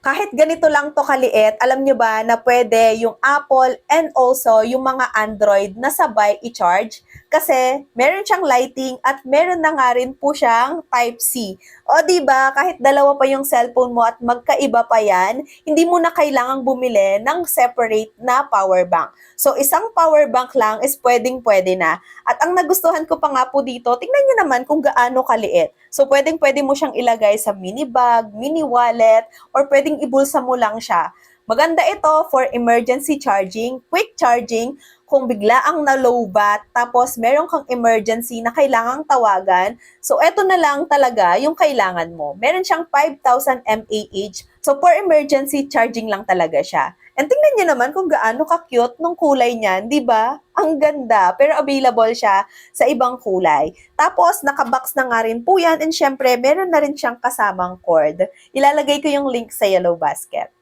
Kahit ganito lang to kaliit, alam nyo ba na pwede yung Apple and also yung mga Android na sabay i-charge? Kasi meron siyang lighting at meron na nga rin po siyang Type-C. O di ba kahit dalawa pa yung cellphone mo at magkaiba pa yan, hindi mo na kailangang bumili ng separate na power bank. So isang power bank lang is pwedeng-pwede na. At ang nagustuhan ko pa nga po dito, tingnan nyo naman kung gaano kaliit. So pwedeng-pwede mo siyang ilagay sa mini bag, mini wallet, or pwedeng ibulsa mo lang siya. Maganda ito for emergency charging, quick charging, kung bigla ang na-lowbat, tapos meron kang emergency na kailangang tawagan, so eto na lang talaga yung kailangan mo. Meron siyang 5,000 mAh, so for emergency charging lang talaga siya. And tingnan niyo naman kung gaano ka-cute nung kulay niyan, di ba? Ang ganda, pero available siya sa ibang kulay. Tapos, nakabox na nga rin po yan, and syempre, meron na rin siyang kasamang cord. Ilalagay ko yung link sa yellow basket.